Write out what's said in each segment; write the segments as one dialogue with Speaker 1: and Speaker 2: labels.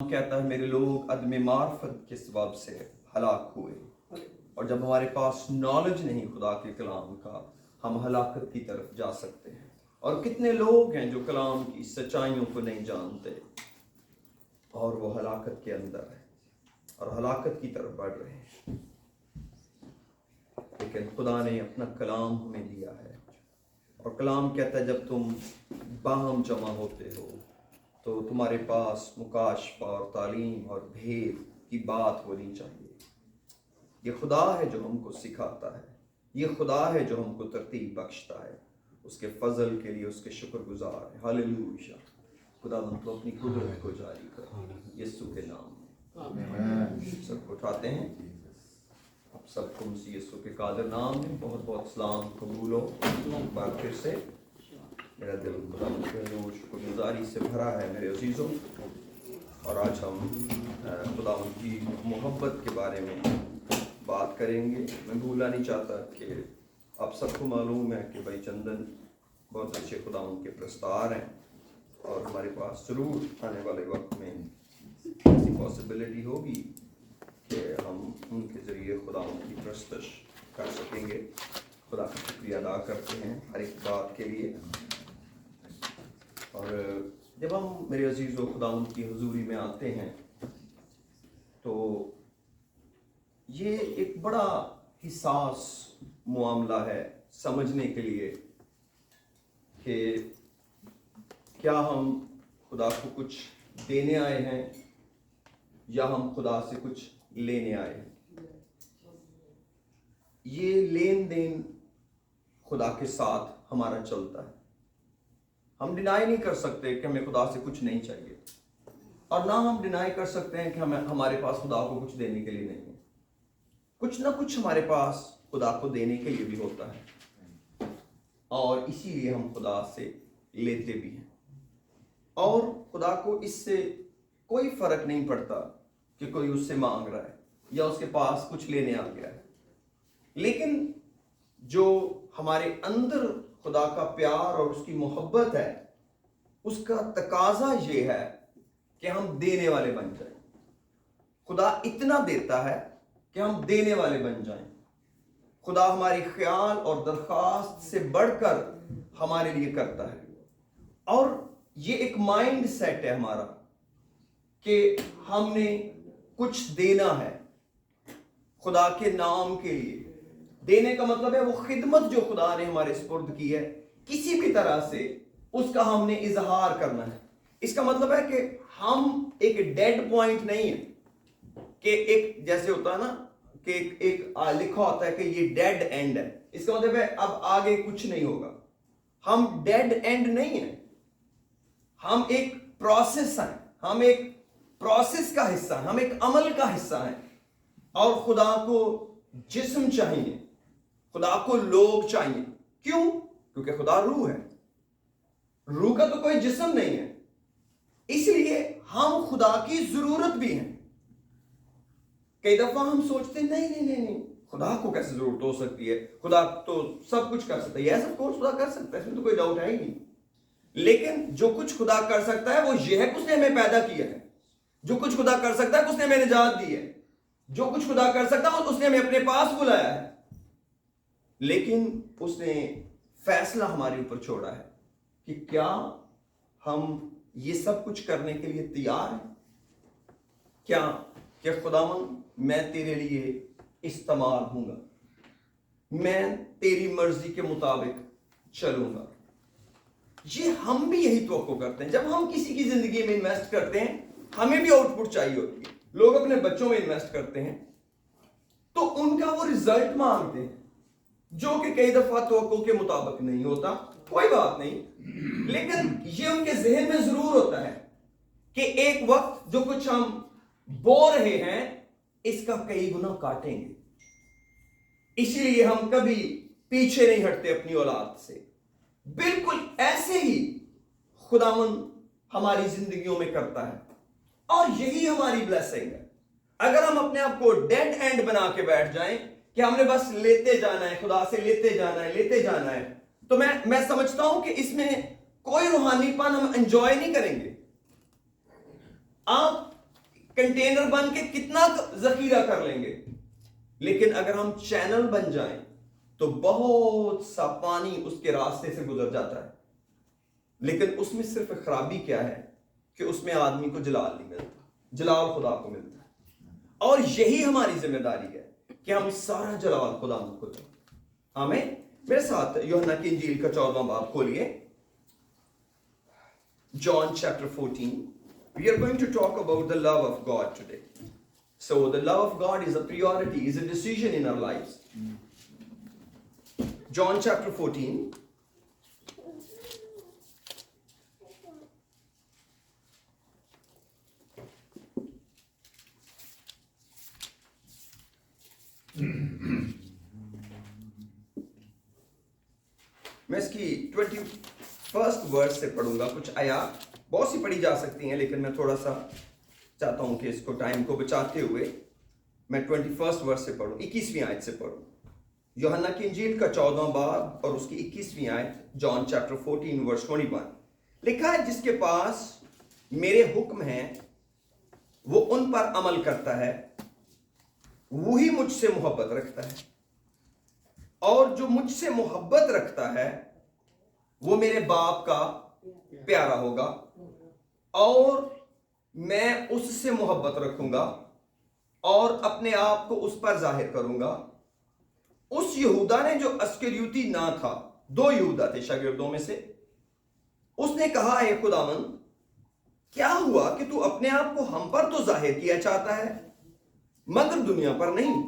Speaker 1: کہتا ہے میرے لوگ عدم معرفت کے سبب سے ہلاک ہوئے، اور جب ہمارے پاس نالج نہیں خدا کے کلام کا، ہم ہلاکت کی طرف جا سکتے ہیں۔ اور کتنے لوگ ہیں جو کلام کی سچائیوں کو نہیں جانتے اور وہ ہلاکت کے اندر ہیں اور ہلاکت کی طرف بڑھ رہے ہیں، لیکن خدا نے اپنا کلام ہمیں دیا ہے، اور کلام کہتا ہے جب تم باہم جمع ہوتے ہو تو تمہارے پاس مکاشفہ اور تعلیم اور بھید کی بات ہونی چاہیے۔ یہ خدا ہے جو ہم کو سکھاتا ہے، یہ خدا ہے جو ہم کو ترتیب بخشتا ہے، اس کے فضل کے لیے اس کے شکر گزار ہے۔ ہاللیلویا! خدا ہم تو اپنی قدرت کو جاری کر یسوع کے نام میں سب کو اٹھاتے ہیں۔ اب سب کو مسیح یسوع کے قادر نام میں بہت بہت سلام قبول ہو۔ ایک بار پھر سے میرا دل خدا کے حضور شکر گزاری سے بھرا ہے میرے عزیزوں، اور آج ہم خدا ان کی محبت کے بارے میں بات کریں گے۔ میں بھولا نہیں چاہتا کہ آپ سب کو معلوم ہے کہ بھائی چندن بہت اچھے خدا ان کے پرستار ہیں، اور ہمارے پاس ضرور آنے والے وقت میں ایسی پاسبلٹی ہوگی کہ ہم ان کے ذریعے خدا ان کی پرستش کر سکیں گے۔ خدا کا شکریہ ادا کرتے ہیں ہر ایک بات کے لیے۔ اور جب ہم میرے عزیز و خدا ان کی حضوری میں آتے ہیں تو یہ ایک بڑا حساس معاملہ ہے سمجھنے کے لیے کہ کیا ہم خدا کو کچھ دینے آئے ہیں یا ہم خدا سے کچھ لینے آئے ہیں۔ یہ لین دین خدا کے ساتھ ہمارا چلتا ہے۔ ہم ڈینائی نہیں کر سکتے کہ ہمیں خدا سے کچھ نہیں چاہیے، اور نہ ہم ڈینائی کر سکتے ہیں کہ ہمارے پاس خدا کو کچھ دینے کے لیے نہیں ہے۔ کچھ نہ کچھ ہمارے پاس خدا کو دینے کے لیے بھی ہوتا ہے، اور اسی لیے ہم خدا سے لیتے بھی ہیں، اور خدا کو اس سے کوئی فرق نہیں پڑتا کہ کوئی اس سے مانگ رہا ہے یا اس کے پاس کچھ لینے آ گیا ہے۔ لیکن جو ہمارے اندر خدا کا پیار اور اس کی محبت ہے، اس کا تقاضا یہ ہے کہ ہم دینے والے بن جائیں۔ خدا اتنا دیتا ہے کہ ہم دینے والے بن جائیں۔ خدا ہماری خیال اور درخواست سے بڑھ کر ہمارے لیے کرتا ہے، اور یہ ایک مائنڈ سیٹ ہے ہمارا کہ ہم نے کچھ دینا ہے خدا کے نام کے لیے۔ دینے کا مطلب ہے وہ خدمت جو خدا نے ہمارے سپرد کی ہے، کسی بھی طرح سے اس کا ہم نے اظہار کرنا ہے۔ اس کا مطلب ہے کہ ہم ایک ڈیڈ پوائنٹ نہیں ہے کہ ایک جیسے ہوتا ہے نا کہ ایک لکھا ہوتا ہے کہ یہ ڈیڈ اینڈ ہے، اس کا مطلب ہے اب آگے کچھ نہیں ہوگا۔ ہم ڈیڈ اینڈ نہیں ہیں، ہم ایک پروسیس ہیں، ہم ایک پروسیس کا حصہ ہیں، ہم ایک عمل کا حصہ ہیں۔ اور خدا کو جسم چاہیے، خدا کو لوگ چاہیے۔ کیوں؟ کیونکہ خدا روح ہے، روح کا تو کوئی جسم نہیں ہے، اس لیے ہم خدا کی ضرورت بھی ہیں۔ کئی دفعہ ہم سوچتے ہیں نہیں خدا کو کیسے ضرورت ہو سکتی ہے، خدا تو سب کچھ کر سکتا ہے۔ یس آف کورس خدا کر سکتا ہے، اس میں تو کوئی ڈاؤٹ ہے ہی نہیں، لیکن جو کچھ خدا کر سکتا ہے وہ یہ ہے کہ اس نے ہمیں پیدا کیا ہے۔ جو کچھ خدا کر سکتا ہے کہ اس نے ہمیں نجات دی ہے۔ جو کچھ خدا کر سکتا ہے اس نے ہمیں اپنے پاس بلایا ہے، لیکن اس نے فیصلہ ہمارے اوپر چھوڑا ہے کہ کیا ہم یہ سب کچھ کرنے کے لیے تیار ہیں؟ کیا کہ خداوند میں تیرے لیے استعمال ہوں گا، میں تیری مرضی کے مطابق چلوں گا۔ یہ ہم بھی یہی توقع کرتے ہیں۔ جب ہم کسی کی زندگی میں انویسٹ کرتے ہیں ہمیں بھی آؤٹ پٹ چاہیے ہوتی ہے۔ لوگ اپنے بچوں میں انویسٹ کرتے ہیں تو ان کا وہ رزلٹ مانگتے ہیں جو کہ کئی دفعہ توقع کے مطابق نہیں ہوتا، کوئی بات نہیں، لیکن یہ ان کے ذہن میں ضرور ہوتا ہے کہ ایک وقت جو کچھ ہم بو رہے ہیں اس کا کئی گنا کاٹیں گے۔ اسی لیے ہم کبھی پیچھے نہیں ہٹتے اپنی اولاد سے۔ بالکل ایسے ہی خداوند ہماری زندگیوں میں کرتا ہے، اور یہی ہماری بلیسنگ ہے۔ اگر ہم اپنے آپ کو ڈیڈ اینڈ بنا کے بیٹھ جائیں کہ ہم نے بس لیتے جانا ہے، خدا سے لیتے جانا ہے، تو میں سمجھتا ہوں کہ اس میں کوئی روحانی پن ہم انجوائے نہیں کریں گے۔ آپ کنٹینر بن کے کتنا ذخیرہ کر لیں گے، لیکن اگر ہم چینل بن جائیں تو بہت سا پانی اس کے راستے سے گزر جاتا ہے. لیکن اس میں صرف خرابی کیا ہے کہ اس میں آدمی کو جلال نہیں ملتا، جلال خدا کو ملتا ہے. اور یہی ہماری ذمہ داری ہے کہ ہم سارا جلال خدا کو دیں. آمین. میرے ساتھ یوحنا کی انجیل کا 14واں باب کھولیے. John chapter 14. We are going to talk about the love of God today. So the love of God is a priority, is a decision in our lives. John chapter 14. میں اس کی 21st ورس سے پڑھوں گا. کچھ آیات بہت سی پڑھی جا سکتی ہیں، لیکن میں تھوڑا سا چاہتا ہوں کہ اس کو ٹائم کو بچاتے ہوئے میں 21st ورس سے پڑھوں، 21ویں آیت سے پڑھوں. یوحنا کی انجیل کا 14واں باب اور اس کی 21ویں آیت. جان چیپٹر 14 ورس 21 لکھا ہے، جس کے پاس میرے حکم ہیں وہ ان پر عمل کرتا ہے، وہی مجھ سے محبت رکھتا ہے، اور جو مجھ سے محبت رکھتا ہے وہ میرے باپ کا پیارا ہوگا، اور میں اس سے محبت رکھوں گا اور اپنے آپ کو اس پر ظاہر کروں گا. اس یہودا نے جو اسکریوتی نہ تھا، 2 یہودا تھے شاگردوں میں سے، اس نے کہا، اے خداوند، کیا ہوا کہ تو اپنے آپ کو ہم پر تو ظاہر کیا چاہتا ہے مگر دنیا پر نہیں؟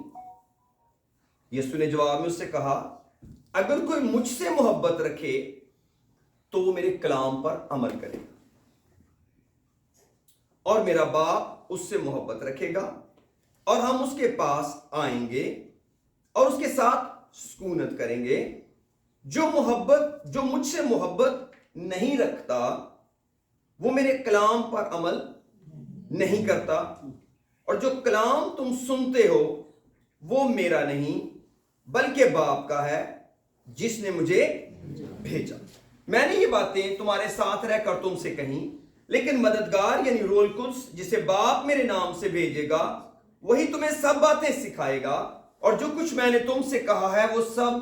Speaker 1: یسوع نے جواب میں اس سے کہا، اگر کوئی مجھ سے محبت رکھے تو وہ میرے کلام پر عمل کرے گا، اور میرا باپ اس سے محبت رکھے گا، اور ہم اس کے پاس آئیں گے اور اس کے ساتھ سکونت کریں گے. جو مجھ سے محبت نہیں رکھتا وہ میرے کلام پر عمل نہیں کرتا، اور جو کلام تم سنتے ہو وہ میرا نہیں بلکہ باپ کا ہے جس نے مجھے بھیجا. میں نے یہ باتیں تمہارے ساتھ رہ کر تم سے کہیں، لیکن مددگار یعنی روح القدس جسے باپ میرے نام سے بھیجے گا وہی تمہیں سب باتیں سکھائے گا، اور جو کچھ میں نے تم سے کہا ہے وہ سب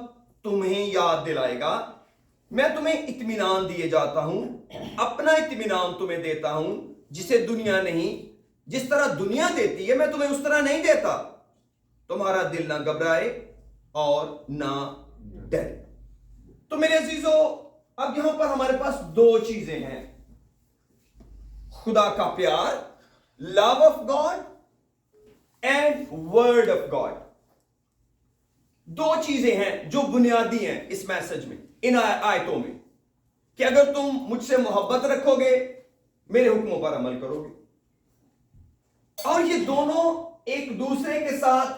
Speaker 1: تمہیں یاد دلائے گا. میں تمہیں اطمینان دیے جاتا ہوں، اپنا اطمینان تمہیں دیتا ہوں، جسے دنیا نہیں، جس طرح دنیا دیتی ہے میں تمہیں اس طرح نہیں دیتا. تمہارا دل نہ گھبرائے اور نہ ڈرے. تو میرے عزیزو، اب یہاں پر ہمارے پاس 2 چیزیں ہیں، خدا کا پیار، love of God and word of God. 2 چیزیں ہیں جو بنیادی ہیں اس میسج میں، ان آیتوں میں، کہ اگر تم مجھ سے محبت رکھو گے میرے حکموں پر عمل کرو گے. اور یہ دونوں ایک دوسرے کے ساتھ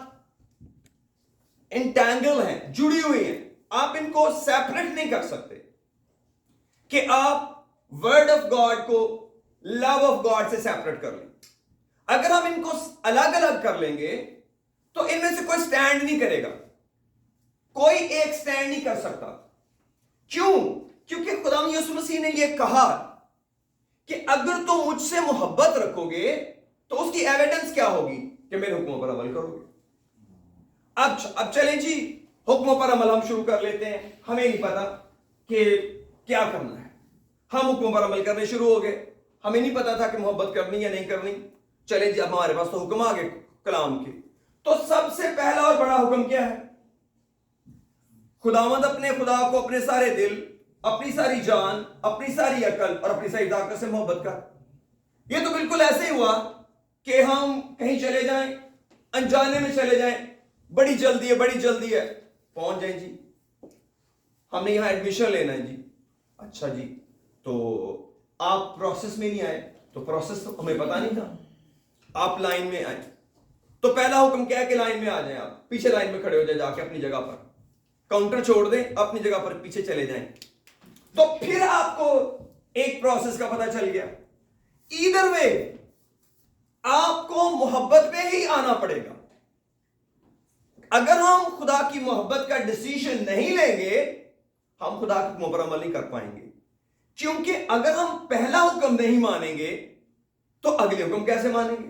Speaker 1: انٹینگل ہیں، جڑی ہوئی ہیں. آپ ان کو سیپریٹ نہیں کر سکتے کہ آپ ورڈ آف گاڈ کو لو آف گاڈ سے سیپریٹ کر لیں. اگر ہم ان کو الگ الگ کر لیں گے تو ان میں سے کوئی سٹینڈ نہیں کرے گا، کوئی ایک سٹینڈ نہیں کر سکتا. کیوں؟ کیونکہ خدا یسوع مسیح نے یہ کہا کہ اگر تم مجھ سے محبت رکھو گے تو اس کی ایویڈنس کیا ہوگی؟ کہ میرے حکموں پر عمل کرو گے. اب چلیں جی، حکموں پر عمل ہم شروع کر لیتے ہیں. ہمیں نہیں پتا کہ کیا کرنا ہے، ہم حکموں پر عمل کرنے شروع ہو گئے. ہمیں نہیں پتا تھا کہ محبت کرنی یا نہیں کرنی. چلیں جی، اب ہمارے پاس تو حکم آ گئے کلام کے. تو سب سے پہلا اور بڑا حکم کیا ہے؟ خداوند اپنے خدا کو اپنے سارے دل، اپنی ساری جان، اپنی ساری عقل اور اپنی ساری طاقت سے محبت کر. یہ تو بالکل ایسے ہی ہوا کہ ہم کہیں چلے جائیں، انجانے میں چلے جائیں، بڑی جلدی ہے بڑی جلدی ہے، پہنچ جائیں جی، ہم نے یہاں ایڈمیشن لینا ہے جی. اچھا جی، تو آپ پروسیس میں نہیں آئے، تو پروسیس تو ہمیں پتا نہیں تھا. آپ لائن میں آئے تو پہلا حکم کیا ہے کہ لائن میں آ جائیں. آپ پیچھے لائن میں کھڑے ہو جائیں، جا کے اپنی جگہ پر کاؤنٹر چھوڑ دیں، اپنی جگہ پر پیچھے چلے جائیں. تو پھر آپ کو ایک پروسیس کا پتہ چل گیا. ایدر وے آپ کو محبت پہ ہی آنا پڑے گا. اگر ہم خدا کی محبت کا ڈیسیژن نہیں لیں گے ہم خدا کے حکموں پر عمل نہیں کر پائیں گے. کیونکہ اگر ہم پہلا حکم نہیں مانیں گے تو اگلے حکم کیسے مانیں گے؟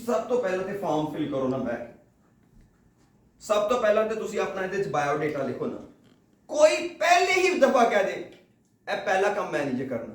Speaker 1: ਸਭ ਤੋਂ ਪਹਿਲਾਂ ਤੇ ਫਾਰਮ ਫਿਲ ਕਰੋ ਨਾ ਬੈਕ, ਸਭ ਤੋਂ ਪਹਿਲਾਂ ਤੇ ਤੁਸੀਂ ਆਪਣਾ ਇਹਦੇ ਵਿੱਚ ਬਾਇਓ ਡਾਟਾ ਲਿਖੋ ਨਾ। ਕੋਈ ਪਹਿਲੇ ਹੀ ਦਫਾ ਕਹਿ ਦੇ ਇਹ ਪਹਿਲਾ ਕੰਮ ਮੈਂ ਨਹੀਂ ਜੇ ਕਰਨਾ,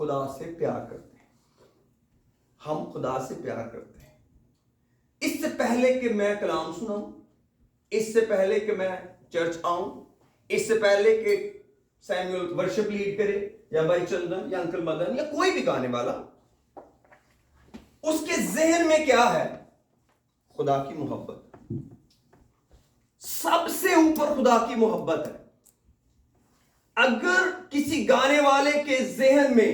Speaker 1: خدا سے پیار کرتے ہیں. ہم خدا سے پیار کرتے ہیں. اس سے پہلے کہ میں کلام سناؤں, اس سے پہلے کہ میں چرچ آؤں, اس سے پہلے کہ سیموئل ورشپ لیڈ کرے یا بھائی چندن یا انکل مدن یا کوئی بھی گانے والا, اس کے ذہن میں کیا ہے؟ خدا کی محبت. سب سے اوپر خدا کی محبت ہے. اگر کسی گانے والے کے ذہن میں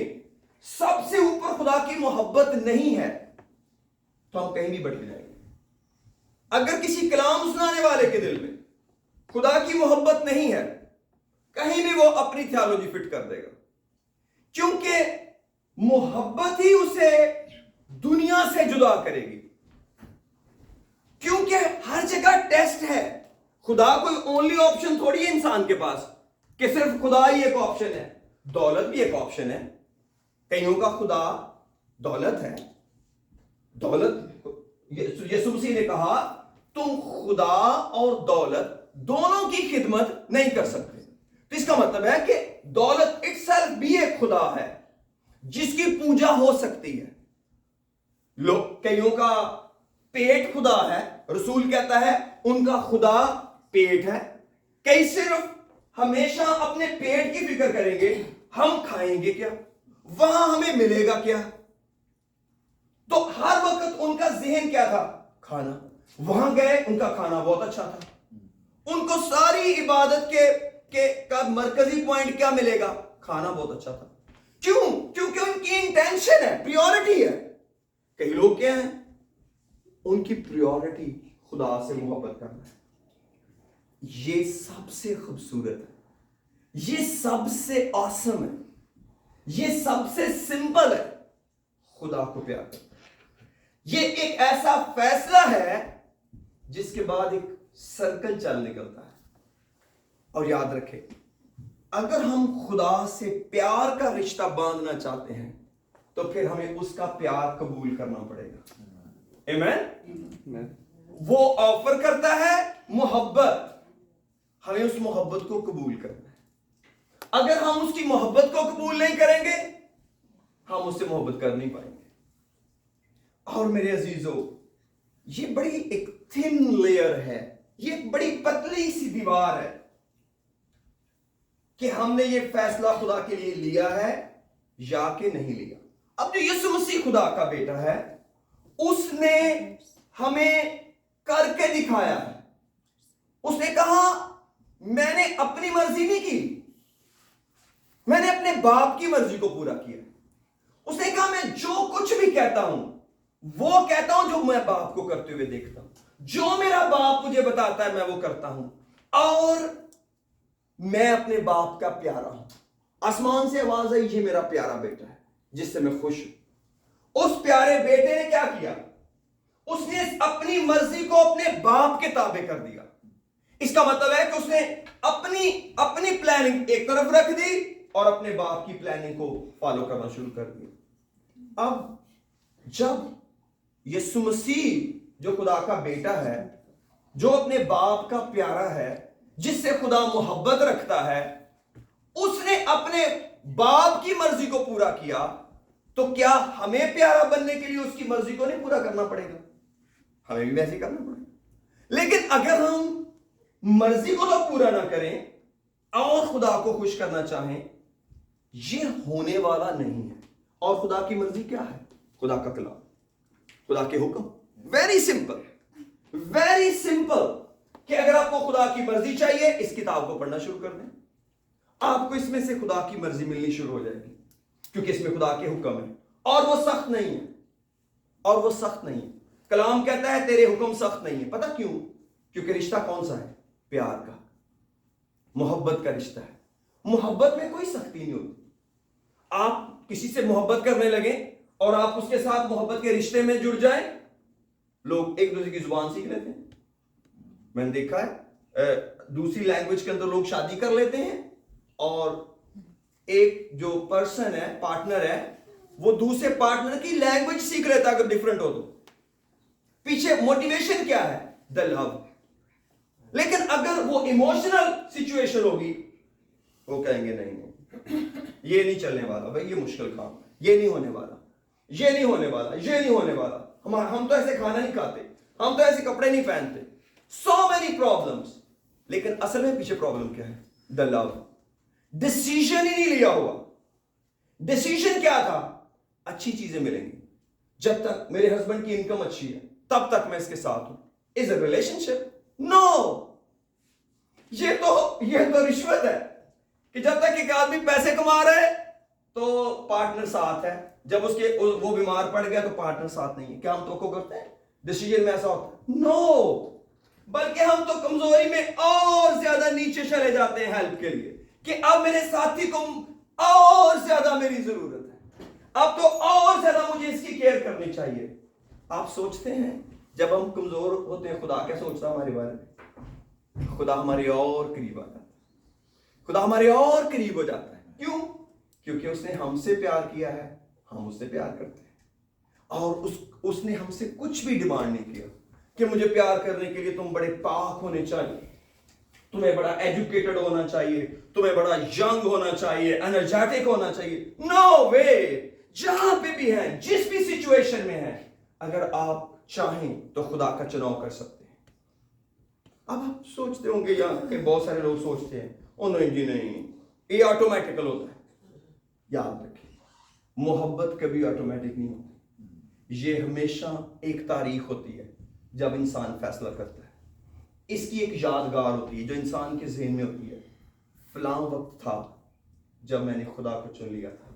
Speaker 1: سب سے اوپر خدا کی محبت نہیں ہے تو ہم کہیں بھی بٹک جائیں گے. اگر کسی کلام سنانے والے کے دل میں خدا کی محبت نہیں ہے, کہیں بھی وہ اپنی تھیالوجی فٹ کر دے گا, کیونکہ محبت ہی اسے دنیا سے جدا کرے گی. کیونکہ ہر جگہ ٹیسٹ ہے. خدا کوئی اونلی آپشن تھوڑی ہے انسان کے پاس کہ صرف خدا ہی ایک آپشن ہے. دولت بھی ایک آپشن ہے. کئیوں کا خدا دولت ہے. دولت, یسوع مسیح نے کہا تم خدا اور دولت دونوں کی خدمت نہیں کر سکتے. تو اس کا مطلب ہے کہ دولت اٹ سیلف بھی ایک خدا ہے جس کی پوجا ہو سکتی ہے. لوگ کئیوں کا پیٹ خدا ہے. رسول کہتا ہے ان کا خدا پیٹ ہے. کئی صرف ہمیشہ اپنے پیٹ کی فکر کریں گے, ہم کھائیں گے کیا, وہاں ہمیں ملے گا کیا. تو ہر وقت ان کا ذہن کیا تھا؟ کھانا. وہاں گئے, ان کا کھانا بہت اچھا تھا. ان کو ساری عبادت کا مرکزی پوائنٹ کیا ملے گا؟ کھانا بہت اچھا تھا. کیوں؟ کیونکہ ان کی انٹینشن ہے, پریورٹی ہے. کئی لوگ کیا ہیں, ان کی پریورٹی خدا سے محبت کرنا ہے. یہ سب سے خوبصورت ہے, یہ سب سے آسم ہے, یہ سب سے سمپل ہے. خدا کو پیار کرنا. یہ ایک ایسا فیصلہ ہے جس کے بعد ایک سرکل چل نکلتا ہے. اور یاد رکھیں, اگر ہم خدا سے پیار کا رشتہ باندھنا چاہتے ہیں تو پھر ہمیں اس کا پیار قبول کرنا پڑے گا. آمین. وہ آفر کرتا ہے محبت, ہمیں اس محبت کو قبول کرنا ہے. اگر ہم اس کی محبت کو قبول نہیں کریں گے ہم اس سے محبت کر نہیں پائیں گے. اور میرے عزیزو, یہ بڑی ایک تھن لیئر ہے, یہ ایک بڑی پتلی سی دیوار ہے کہ ہم نے یہ فیصلہ خدا کے لیے لیا ہے یا کہ نہیں لیا. اب جو یسوع مسیح خدا کا بیٹا ہے, اس نے ہمیں کر کے دکھایا ہے. اس نے کہا میں نے اپنی مرضی نہیں کی, میں نے اپنے باپ کی مرضی کو پورا کیا. اس نے کہا میں جو کچھ بھی کہتا ہوں وہ کہتا ہوں جو میں باپ کو کرتے ہوئے دیکھتا ہوں. جو میرا باپ مجھے بتاتا ہے میں وہ کرتا ہوں, اور میں اپنے باپ کا پیارا ہوں. آسمان سے آواز آئی, یہ میرا پیارا بیٹا ہے جس سے میں خوش ہوں. اس پیارے بیٹے نے کیا کیا؟ اس نے اپنی مرضی کو اپنے باپ کے تابع کر دیا. اس کا مطلب ہے کہ اس نے اپنی پلاننگ ایک طرف رکھ دی اور اپنے باپ کی پلاننگ کو فالو کرنا شروع کر دیا. اب جب یسوع مسیح جو خدا کا بیٹا ہے, جو اپنے باپ کا پیارا ہے, جس سے خدا محبت رکھتا ہے, اس نے اپنے باپ کی مرضی کو پورا کیا, تو کیا ہمیں پیارا بننے کے لیے اس کی مرضی کو نہیں پورا کرنا پڑے گا؟ ہمیں بھی ویسے کرنا پڑے گا. لیکن اگر ہم مرضی کو تو پورا نہ کریں اور خدا کو خوش کرنا چاہیں, یہ ہونے والا نہیں ہے. اور خدا کی مرضی کیا ہے؟ خدا کا کلام, خدا کے حکم. ویری سمپل, ویری سمپل, کہ اگر آپ کو خدا کی مرضی چاہیے اس کتاب کو پڑھنا شروع کر دیں, آپ کو اس میں سے خدا کی مرضی ملنی شروع ہو جائے گی, کیونکہ اس میں خدا کے حکم ہے اور وہ سخت نہیں ہے. اور وہ سخت نہیں ہے. کلام کہتا ہے تیرے حکم سخت نہیں ہے. پتہ کیوں؟ کیونکہ رشتہ کون سا ہے؟ پیار کا, محبت کا رشتہ ہے. محبت میں کوئی سختی نہیں ہوتی. آپ کسی سے محبت کرنے لگیں اور آپ اس کے ساتھ محبت کے رشتے میں جڑ جائیں, لوگ ایک دوسرے کی زبان سیکھ لیتے ہیں. میں نے دیکھا ہے دوسری لینگویج کے اندر لوگ شادی کر لیتے ہیں اور ایک جو پرسن ہے, پارٹنر ہے, وہ دوسرے پارٹنر کی لینگویج سیکھ لیتا ہے اگر ڈیفرنٹ ہو تو. پیچھے موٹیویشن کیا ہے؟ دا لو. لیکن اگر وہ ایموشنل سچویشن ہوگی, وہ کہیں گے نہیں, یہ نہیں چلنے والا بھائی، یہ مشکل کام، یہ نہیں ہونے والا، یہ نہیں ہونے والا، یہ نہیں ہونے والا، ہم تو ایسے کھانا نہیں کھاتے، ہم تو ایسے کپڑے نہیں پہنتے، سو مینی پرابلمس. لیکن اصل میں پیچھے پرابلم کیا ہے؟ دا لو. ڈیسیژن ہی نہیں لیا ہوا. ڈیسیژن کیا تھا؟ اچھی چیزیں ملیں گی، جب تک میرے ہسبینڈ کی انکم اچھی ہے تب تک میں اس کے ساتھ ہوں. از اے ریلیشن شپ؟ نو. یہ تو رشوت ہے کہ جب تک ایک آدمی پیسے کما رہا ہے تو پارٹنر ساتھ ہے، جب وہ بیمار پڑ گیا تو پارٹنر ساتھ نہیں ہے. کیا ہم توقع کرتے ہیں ڈیسیژن میں ایسا ہوتا ہے؟ نو. بلکہ ہم تو کمزوری میں اور زیادہ نیچے چلے جاتے ہیں ہیلپ کے لیے، کہ اب میرے ساتھی کو اور زیادہ میری ضرورت ہے، اب تو اور زیادہ مجھے اس کی کیئر کرنی چاہیے. آپ سوچتے ہیں جب ہم کمزور ہوتے ہیں خدا کیا سوچتا ہے ہمارے بارے میں؟ خدا ہمارے اور قریب آ جاتا ہے، خدا ہمارے اور قریب ہو جاتا ہے. کیوں؟ کیونکہ اس نے ہم سے پیار کیا ہے، ہم اس سے پیار کرتے ہیں، اور اس نے ہم سے کچھ بھی ڈیمانڈ نہیں کیا کہ مجھے پیار کرنے کے لیے تم بڑے پاک ہونے چاہیے، تمہیں بڑا ایجوکیٹڈ ہونا چاہیے، تمہیں بڑا ینگ ہونا چاہیے، انرجیٹک ہونا چاہیے. نو وے. جہاں پہ بھی ہیں، جس بھی سچویشن میں ہیں، اگر آپ چاہیں تو خدا کا چناؤ کر سکتے ہیں. اب آپ سوچتے ہوں گے یہاں کہ بہت سارے لوگ سوچتے ہیں او نہیں جی نہیں، یہ آٹومیٹیکل ہوتا ہے. یاد رکھیں محبت کبھی آٹومیٹک نہیں ہوتی. یہ ہمیشہ ایک تاریخ ہوتی ہے جب انسان فیصلہ کرتا ہے. اس کی ایک یادگار ہوتی ہے جو انسان کے ذہن میں ہوتی ہے. فلاں وقت تھا جب میں نے خدا کو چن لیا تھا،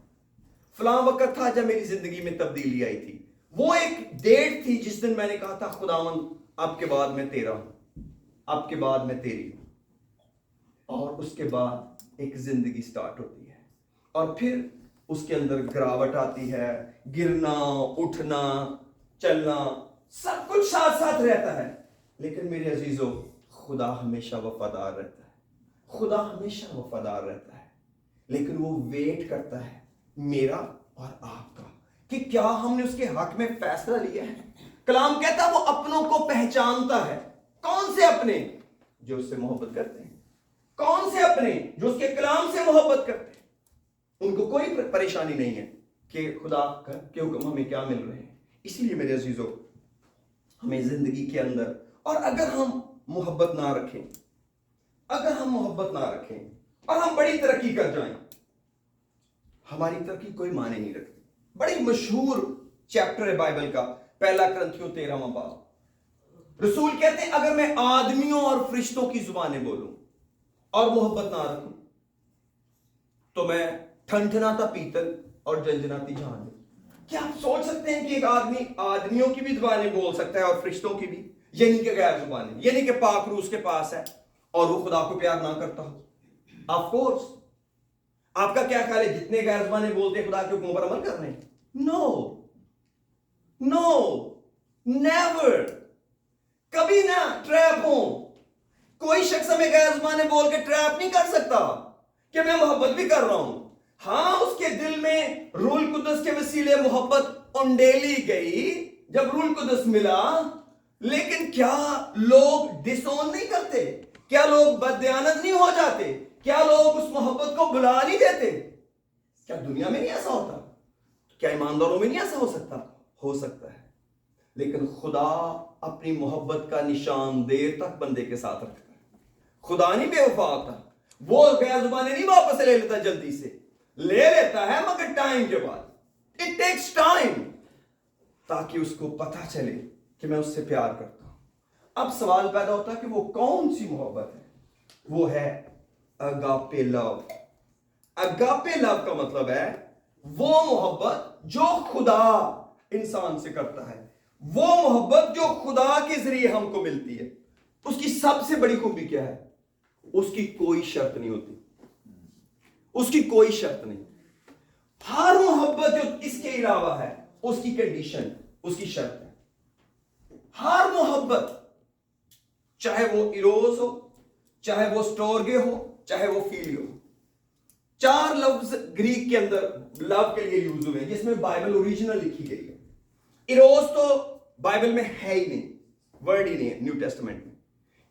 Speaker 1: فلاں وقت تھا جب میری زندگی میں تبدیلی آئی تھی، وہ ایک ڈیٹ تھی جس دن میں نے کہا تھا خداوند اب کے بعد میں تیرا ہوں، اب کے بعد میں تیری ہوں. اور اس کے بعد ایک زندگی سٹارٹ ہوتی ہے، اور پھر اس کے اندر گراوٹ آتی ہے، گرنا، اٹھنا، چلنا، سب کچھ ساتھ ساتھ رہتا ہے. لیکن میرے عزیزو خدا ہمیشہ وفادار رہتا ہے، خدا ہمیشہ وفادار رہتا ہے. لیکن وہ ویٹ کرتا ہے میرا اور آپ کا کہ کیا ہم نے اس کے حق میں فیصلہ لیا ہے. کلام کہتا ہے وہ اپنوں کو پہچانتا ہے. کون سے اپنے؟ جو اس سے محبت کرتے ہیں. کون سے اپنے؟ جو اس کے کلام سے محبت کرتے ہیں. ان کو کوئی پریشانی نہیں ہے کہ خدا کے حکم ہمیں کیا مل رہے ہیں. اس لیے میرے عزیزو ہمیں زندگی کے اندر، اور اگر ہم محبت نہ رکھیں، اگر ہم محبت نہ رکھیں اور ہم بڑی ترقی کر جائیں، ہماری ترقی کوئی معنی نہیں رکھتی. بڑی مشہور چیپٹر ہے بائبل کا، 1 کرنتھیوں 13واں باب. رسول کہتے ہیں اگر میں آدمیوں اور فرشتوں کی زبانیں بولوں اور محبت نہ رکھوں تو میں ٹھنٹھناتا پیتل اور جنجناتی جھانجر. کیا آپ سوچ سکتے ہیں کہ ایک آدمی آدمیوں کی بھی زبانیں بول سکتا ہے اور فرشتوں کی بھی؟ یعنی کہ غیر زبانیں، یعنی کہ پاک روح اس کے پاس ہے اور وہ خدا کو پیار نہ کرتا ہو؟ Of course. آپ کا کیا خیال ہے جتنے غیر زبانیں بولتے ہیں خدا کے حکموں پر عمل کر رہے ہیں؟ نو نو نیور. کبھی نہ ٹریپ ہوں. کوئی شخص ہمیں غیر زبانیں بول کے ٹریپ نہیں کر سکتا کہ میں محبت بھی کر رہا ہوں. ہاں اس کے دل میں روح القدس کے وسیلے محبت انڈیلی گئی جب روح القدس ملا. لیکن کیا لوگ ڈس اون نہیں کرتے؟ کیا لوگ بددیانت نہیں ہو جاتے؟ کیا لوگ اس محبت کو بلا نہیں دیتے؟ کیا دنیا میں نہیں ایسا ہوتا؟ کیا ایمانداروں میں نہیں ایسا ہو سکتا؟ ہو سکتا ہے. لیکن خدا اپنی محبت کا نشان دیر تک بندے کے ساتھ رکھتا ہے. خدا نہیں بے وفا ہوتا. وہ غیر زبانیں نہیں واپس لے لیتا، جلدی سے لے لیتا ہے مگر ٹائم کے بعد. اٹ ٹیکس ٹائم تاکہ اس کو پتہ چلے کہ میں اس سے پیار کرتا ہوں. اب سوال پیدا ہوتا ہے کہ وہ کون سی محبت ہے؟ وہ ہے اگاپے لو. اگاپے لو کا مطلب ہے وہ محبت جو خدا انسان سے کرتا ہے، وہ محبت جو خدا کے ذریعے ہم کو ملتی ہے. اس کی سب سے بڑی خوبی کیا ہے؟ اس کی کوئی شرط نہیں ہوتی. اس کی کوئی شرط نہیں. ہر محبت جو اس کے علاوہ ہے اس کی کنڈیشن، اس کی شرط ہے. ہر محبت، چاہے وہ ایروز ہو، چاہے وہ سٹورگے ہو، چاہے وہ فیلیو ہو. 4 لفظ گریک کے اندر لو کے لیے یوز ہوئے ہیں جس میں بائبل اوریجنل لکھی گئی ہے. ایروز تو بائبل میں ہے ہی نہیں، ورڈ ہی نہیں ہے نیو ٹیسٹمنٹ میں.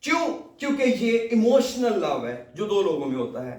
Speaker 1: کیوں؟ کیونکہ یہ ایموشنل لو ہے جو 2 لوگوں میں ہوتا ہے،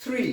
Speaker 1: 3।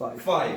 Speaker 1: 5,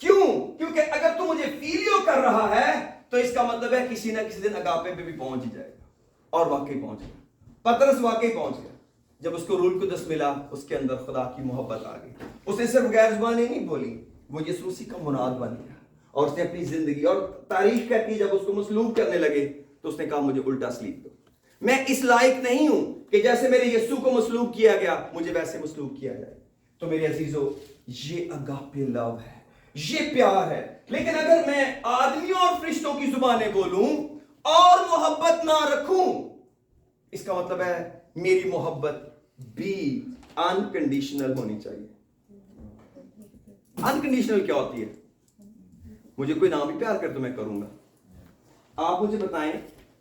Speaker 1: کیوں؟ کیونکہ اگر تو مجھے فیلیو کر رہا ہے تو اس کا مطلب ہے کسی نہ کسی دن اگاپے پہ بھی پہنچ ہی جائے گا. اور واقعی پہنچ گیا. پطرس واقعی پہنچ گیا. جب اس کو روح القدس ملا اس کے اندر خدا کی محبت آ گئی. اس نے صرف غیر زبانیں نہیں بولی, وہ یسوع مسیح کا مناد بن گیا. اور اس نے اپنی زندگی, اور تاریخ کہتی ہے جب اس کو مصلوب کرنے لگے تو اس نے کہا مجھے الٹا سلیب دو. میں اس لائق نہیں ہوں کہ جیسے میرے یسوع کو مصلوب کیا گیا مجھے ویسے مصلوب کیا جائے. تو میرے عزیزو, یہ اگاپے لو ہے, یہ پیار ہے. لیکن اگر میں آدمیوں اور فرشتوں کی زبانیں بولوں اور محبت نہ رکھوں, اس کا مطلب ہے میری محبت بھی انکنڈیشنل ہونی چاہیے. انکنڈیشنل کیا ہوتی ہے؟ مجھے کوئی نام بھی پیار کر تو میں کروں گا. آپ مجھے بتائیں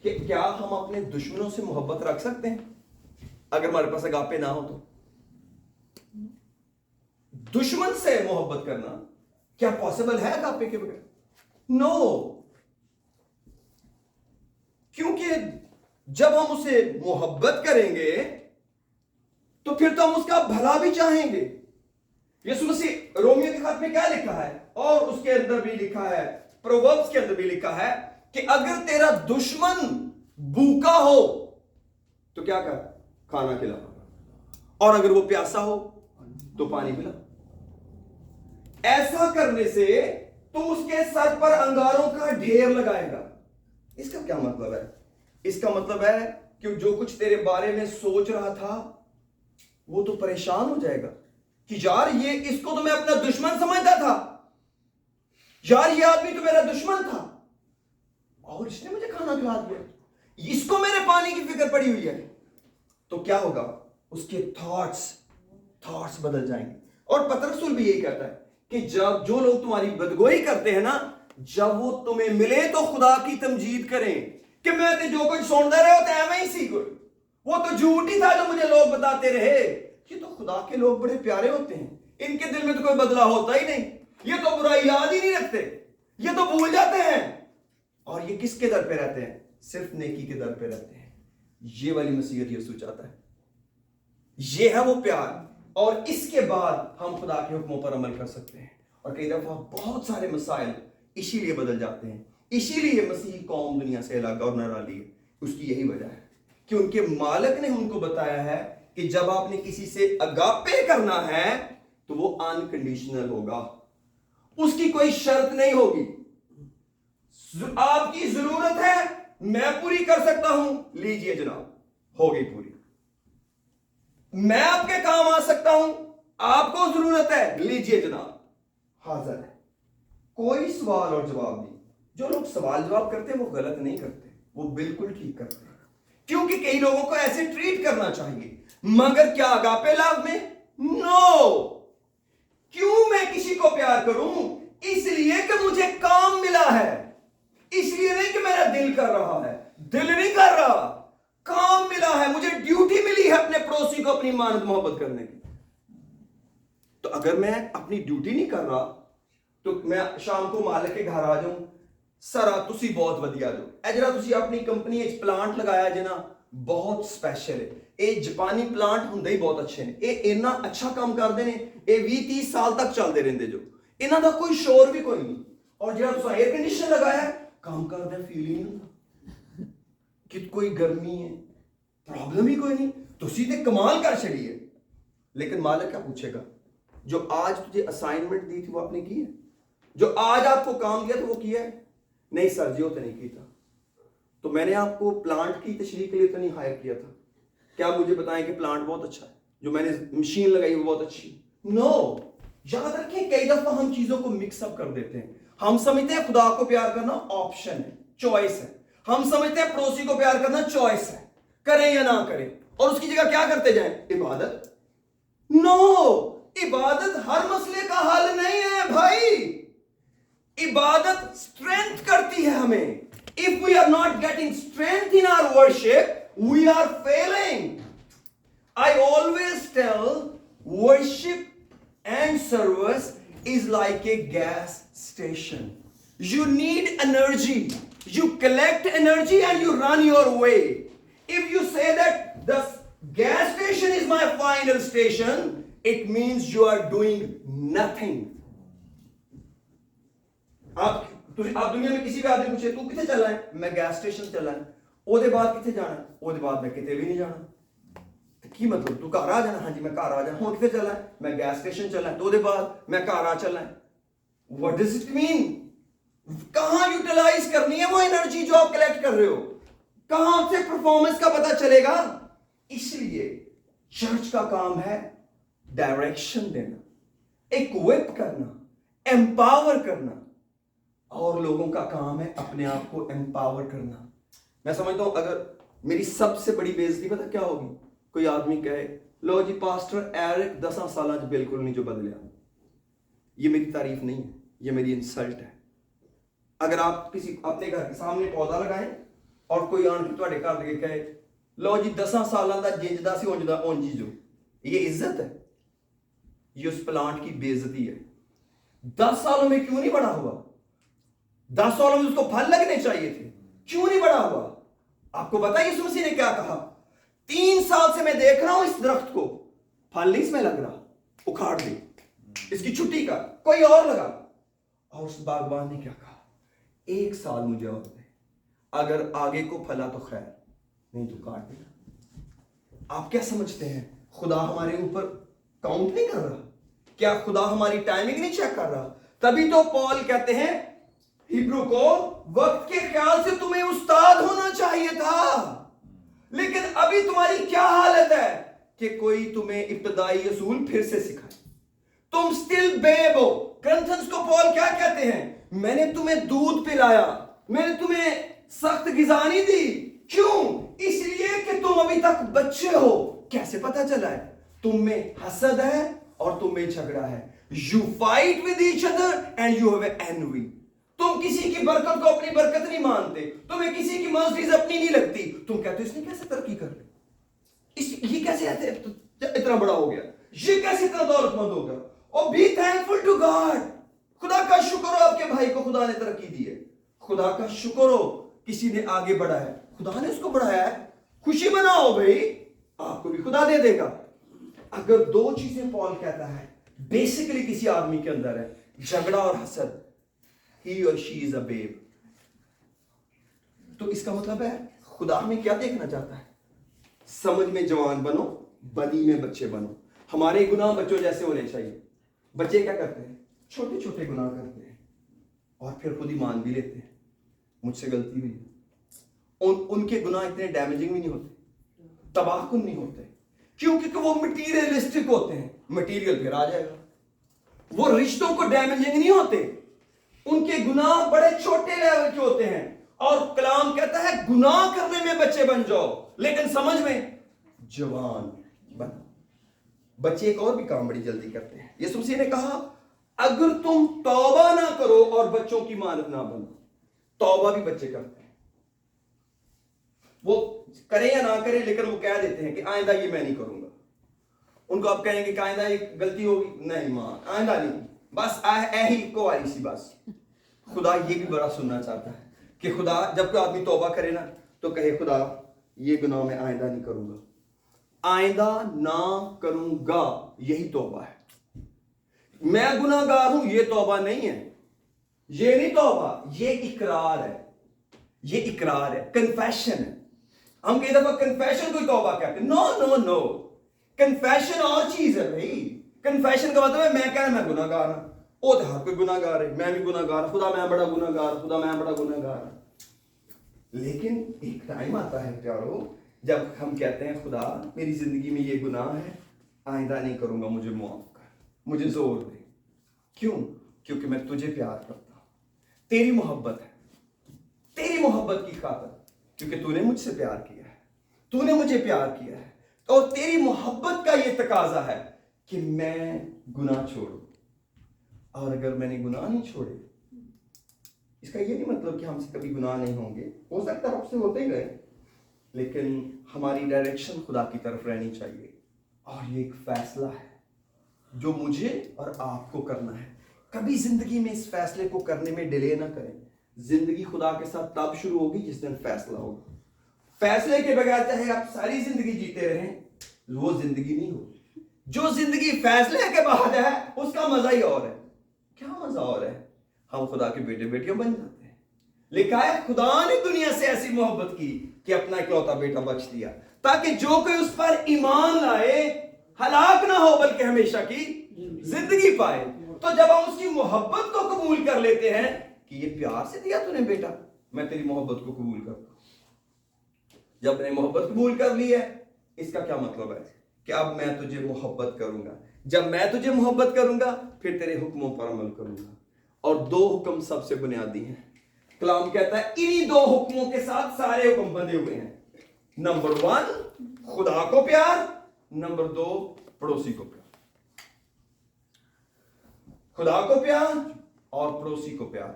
Speaker 1: کہ کیا ہم اپنے دشمنوں سے محبت رکھ سکتے ہیں اگر ہمارے پاس اگاپے نہ ہو تو؟ دشمن سے محبت کرنا کیا پاسبل ہے اگاپے کے بغیر؟ نو. کیونکہ جب ہم اسے محبت کریں گے تو پھر تو ہم اس کا بھلا بھی چاہیں گے. یسوع مسیح رومیو کے خط میں کیا لکھا ہے, اور اس کے اندر بھی لکھا ہے, پرووربس کے اندر بھی لکھا ہے کہ اگر تیرا دشمن بھوکا ہو تو کیا کر, کھانا کھلا, اور اگر وہ پیاسا ہو تو پانی پلا. ایسا کرنے سے تم اس کے سر پر انگاروں کا ڈھیر لگائے گا. اس کا کیا مطلب ہے؟ اس کا مطلب ہے کہ جو کچھ تیرے بارے میں سوچ رہا تھا وہ تو پریشان ہو جائے گا کہ یار یہ, اس کو تو میں اپنا دشمن سمجھتا تھا, یار یہ آدمی تو میرا دشمن تھا اور اس نے مجھے کھانا کھلا دیا, اس کو میرے پانی کی فکر پڑی ہوئی ہے. تو کیا ہوگا؟ اس کے تھاٹس بدل جائیں گے. اور پطرس رسول بھی یہی کہتا ہے کہ جب جو لوگ تمہاری بدگوئی کرتے ہیں نا, جب وہ تمہیں ملے تو خدا کی تمجید کریں کہ میں تے جو کچھ سنتے رہے ہوتے ہیں میں اسی کو, وہ تو جھوٹ ہی تھا جو مجھے لوگ بتاتے رہے. یہ تو خدا کے لوگ بڑے پیارے ہوتے ہیں, ان کے دل میں تو کوئی بدلہ ہوتا ہی نہیں, یہ تو برائی یاد ہی نہیں رکھتے, یہ تو بھول جاتے ہیں, اور یہ کس کے در پہ رہتے ہیں؟ صرف نیکی کے در پہ رہتے ہیں. یہ والی مسیحیت یسوع چاہتا ہے, یہ ہے وہ پیار. اور اس کے بعد ہم خدا کے حکموں پر عمل کر سکتے ہیں. اور کئی دفعہ بہت سارے مسائل اسی لیے بدل جاتے ہیں, اسی لیے مسیحی قوم دنیا سے الگ اور نرالی ہے. اس کی یہی وجہ ہے کہ ان کے مالک نے ان کو بتایا ہے کہ جب آپ نے کسی سے اگاپے کرنا ہے تو وہ انکنڈیشنل ہوگا, اس کی کوئی شرط نہیں ہوگی. آپ کی ضرورت ہے, میں پوری کر سکتا ہوں, لیجئے جناب, ہو گئی پوری. میں آپ کے کام آ سکتا ہوں, آپ کو ضرورت ہے, لیجئے جناب, حاضر ہے. کوئی سوال اور جواب نہیں. جو لوگ سوال جواب کرتے ہیں وہ غلط نہیں کرتے, وہ بالکل ٹھیک کرتے ہیں, کیونکہ کئی لوگوں کو ایسے ٹریٹ کرنا چاہیے. مگر کیا اگاپے لاو میں؟ نو. کیوں میں کسی کو پیار کروں؟ اس لیے کہ مجھے کام ملا ہے, اس لیے نہیں کہ میرا دل کر رہا ہے, دل نہیں کر رہا, کام ملا ہے, مجھے ڈیوٹی ملی ہے اپنے پڑوسی کو اپنی مانت محبت کرنے کی. تو اگر میں اپنی ڈیوٹی نہیں کر رہا تو میں شام کو مالک کے گھر آ جاؤں, سر تسی بہت ودیا جو اجرا تسی اپنی کمپنی ایک پلانٹ لگایا جنا بہت سپیشل ہے, اے جاپانی پلانٹ ہوندے ہی بہت اچھے نے, اے اتنا اچھا کام کردے نے, اے 20-30 سال تک چلتے رہندے, جو انہاں دا کوئی شور بھی کوئی نہیں. اور جڑا تساں ایئر کنڈیشن لگایا ہے کام کردے فیل ہی نہیں ہوندا کہ کوئی گرمی ہے, پرابلم ہی کوئی نہیں, تسی تے کمال کر چھڑی ہے. لیکن مالک کیا پوچھے گا؟ جو آج تجھے اسائنمنٹ دی تھی وہ آپ نے کی ہے؟ جو آج آپ کو کام دیا تھا وہ کیا ہے؟ نہیں سر جی وہ تو نہیں کی تھا. تو میں نے آپ کو پلانٹ کی تشریح کے لیے تو نہیں ہائر کیا تھا, کیا مجھے بتائیں کہ پلانٹ بہت اچھا ہے, جو میں نے مشین لگائی وہ بہت اچھی؟ نو. یاد رکھیں کئی دفعہ ہم چیزوں کو مکس اپ کر دیتے ہیں. ہم سمجھتے ہیں خدا کو پیار کرنا آپشن ہے, چوائس ہے. ہم سمجھتے ہیں پڑوسی کو پیار کرنا چوائس ہے, کریں یا نہ کریں, اور اس کی جگہ کیا کرتے جائیں؟ عبادت. نو, عبادت ہر مسئلے کا حل نہیں ہے بھائی. عبادت اسٹرینتھ کرتی ہے ہمیں. If we are not getting strength in our worship, we are failing. I always tell worship and service is like a gas station. You need energy. You collect energy and you run your way. If you say that the gas station is my final station, it means you are doing nothing. آپ دنیا میں کسی بھی آدمی پوچھے تو کتنے چلا ہے, میں گیس اسٹیشن چلا ہے. او دے بعد کتنے جانا ہے, او دے بعد میں کتے بھی نہیں جانا. کی مطلب تو گھر آ جانا, ہاں جی میں گھر آ جانا. ہوں کتنے چلا ہے, میں گیس اسٹیشن چلا ہے. تو دے بعد میں گھر آ چلا ہے. What does it mean? کہاں یوٹیلائز کرنی ہے وہ انرجی جو آپ کلیکٹ کر رہے ہو, کہاں سے پرفارمنس کا پتہ چلے گا. اس لیے چرچ کا کام ہے ڈائریکشن دینا, ایکوپ کرنا, امپاور کرنا, اور لوگوں کا کام ہے اپنے آپ کو امپاور کرنا. میں سمجھتا ہوں اگر میری سب سے بڑی بے عزتی پتہ کیا ہوگی, کوئی آدمی کہے لو جی پاسٹر ایرک 10 سالہ بالکل نہیں جو بدلیا. یہ میری تعریف نہیں ہے, یہ میری انسلٹ ہے. اگر آپ کسی اپنے گھر کے سامنے پودا لگائیں اور کوئی آن کے تواڈے گھر لگے کہے لو جی 10 سالہ دا جنجدا سی اونجدا اونجی جو, یہ عزت ہے, یہ اس پلانٹ کی بے عزتی ہے. 10 سالوں میں کیوں نہیں بڑا ہوا؟ 10 سالوں میں اس کو پھل لگنے چاہیے تھے, کیوں نہیں بڑا ہوا؟ آپ کو پتا یسوع مسیح نے کیا کہا, 3 سال سے میں دیکھ رہا ہوں اس درخت کو, پھل نہیں اس میں لگ رہا, اکھاڑ دے, اس کی چھٹی کا کوئی اور لگا. اور اس باغبان نے کیا کہا, 1 سال مجھے اور دے, اگر آگے کو پھلا تو خیر, نہیں تو کاٹ دے. آپ کیا سمجھتے ہیں خدا ہمارے اوپر کاؤنٹ نہیں کر رہا؟ کیا خدا ہماری ٹائمنگ نہیں چیک کر رہا؟ تبھی تو پال کہتے ہیں ہیبرو کو, وقت کے خیال سے تمہیں استاد ہونا چاہیے تھا, لیکن ابھی تمہاری کیا حالت ہے کہ کوئی تمہیں ابتدائی اصول پھر سے سکھائے. تم سٹل بیب ہو. کرنتھنس کو پال کیا کہتے ہیں, میں نے تمہیں دودھ پلایا, میں نے تمہیں سخت غذا نہیں دی. کیوں؟ اس لیے کہ تم ابھی تک بچے ہو. کیسے پتا چلا ہے؟ تم میں حسد ہے اور تم میں جھگڑا ہے. You fight with each other and you have an envy. تم کسی کی برکت کو اپنی برکت نہیں مانتے, تمہیں کسی کی مرضیز اپنی نہیں لگتی. تم کہتے ہو اس نے کیسے ترقی کر لی, یہ کیسے اتنا بڑا ہو گیا, یہ کیسے اتنا دولت مند ہو گیا. اور be thankful to God. خدا کا شکر ہو آپ کے بھائی کو خدا نے ترقی دی ہے. خدا کا شکر ہو کسی نے آگے بڑھا ہے, خدا نے اس کو بڑھایا ہے. خوشی مناؤ بھائی, آپ کو بھی خدا دے دے گا. اگر 2 چیزیں پال کہتا ہے بیسیکلی کسی آدمی کے اندر ہے, جھگڑا اور حسد, he or she is a babe. تو اس کا مطلب ہے خدا ہمیں کیا دیکھنا چاہتا ہے, سمجھ میں جوان بنو, بدی میں بچے بنو. ہمارے گناہ بچوں جیسے ہونے چاہیے. بچے کیا کرتے ہیں, چھوٹے چھوٹے گناہ کرتے ہیں اور پھر خود ہی مان بھی لیتے ہیں مجھ سے غلطی ہوئی. ان کے گناہ اتنے ڈیمیجنگ بھی نہیں ہوتے, تباہ کن نہیں ہوتے, کیونکہ وہ مٹیریلسٹک ہوتے ہیں. مٹیریل پھر آ جائے گا. وہ رشتوں کو ڈیمیجنگ نہیں ہوتے, ان کے گناہ بڑے چھوٹے لیول کے ہوتے ہیں. اور کلام کہتا ہے گناہ کرنے میں بچے بن جاؤ لیکن سمجھ میں جوان بن. بچے ایک اور بھی کام بڑی جلدی کرتے ہیں. یسوع مسیح نے کہا اگر تم توبہ نہ کرو اور بچوں کی مانت نہ بنو. توبہ بھی بچے کرتے ہیں, وہ کریں یا نہ کریں لیکن وہ کہہ دیتے ہیں کہ آئندہ یہ میں نہیں کروں گا. ان کو آپ کہیں گے کہ آئندہ یہ غلطی ہوگی, نہیں ماں آئندہ نہیں, بس ہی کو آئی سی بس. خدا یہ بھی بڑا سننا چاہتا ہے کہ خدا جب کوئی آدمی توبہ کرے نا تو کہے خدا یہ گناہ میں آئندہ نہیں کروں گا. آئندہ نہ کروں گا, یہی توبہ ہے. میں گناہ گار ہوں, یہ توبہ نہیں ہے, یہ نہیں توبہ, یہ اقرار ہے. یہ اقرار ہے, کنفیشن ہے. ہم کئی دفعہ کنفیشن کو توبہ کہتے ہیں. نو نو نو, کنفیشن اور چیز ہے بھائی. کنفیشن کا مطلب ہے میں کہنا میں گناہ گار ہوں. او تو ہر کوئی گناہ گار ہے, میں بھی گناہ گار, خدا میں بڑا گناہ گار, خدا میں بڑا گناہ گار. لیکن ایک ٹائم آتا ہے پیارو جب ہم کہتے ہیں خدا میری زندگی میں یہ گناہ ہے, آئندہ نہیں کروں گا, مجھے معاف کر, مجھے زور دے. کیوں؟ کیونکہ میں تجھے پیار کرتا ہوں, تیری محبت ہے, تیری محبت کی خاطر, کیونکہ تو نے مجھ سے پیار کیا ہے, تو نے مجھے پیار کیا ہے, اور تیری محبت کا یہ تقاضا ہے کہ میں گناہ چھوڑوں. اور اگر میں نے گناہ نہیں چھوڑے, اس کا یہ نہیں مطلب کہ ہم سے کبھی گناہ نہیں ہوں گے, ہو سکتا ہے ہم سے ہوتے ہی گئے, لیکن ہماری ڈائریکشن خدا کی طرف رہنی چاہیے. اور یہ ایک فیصلہ ہے جو مجھے اور آپ کو کرنا ہے. کبھی زندگی میں اس فیصلے کو کرنے میں ڈیلے نہ کریں. زندگی خدا کے ساتھ تب شروع ہوگی جس دن فیصلہ ہوگا. فیصلے کے بغیر چاہے آپ ساری زندگی جیتے رہیں, وہ زندگی نہیں ہوگی. جو زندگی فیصلے کے بعد ہے اس کا مزہ ہی اور ہے. کیا مزہ اور ہے؟ ہم خدا کے بیٹے بیٹیاں بن جاتے ہیں. لکھا ہے خدا نے دنیا سے ایسی محبت کی کہ اپنا اکلوتا بیٹا بخش دیا تاکہ جو کوئی اس پر ایمان لائے ہلاک نہ ہو بلکہ ہمیشہ کی زندگی پائے. تو جب ہم اس کی محبت کو قبول کر لیتے ہیں کہ یہ پیار سے دیا تو نے بیٹا, میں تیری محبت کو قبول کرتا ہوں. جب نے محبت قبول کر لی ہے, اس کا کیا مطلب ہے کہ اب میں تجھے محبت کروں گا. جب میں تجھے محبت کروں گا پھر تیرے حکموں پر عمل کروں گا. اور 2 حکم سب سے بنیادی ہیں. کلام کہتا ہے انہی 2 حکموں کے ساتھ سارے حکم بندھے ہوئے ہیں. نمبر 1 خدا کو پیار, نمبر 2 پڑوسی کو پیار. خدا کو پیار اور پڑوسی کو پیار.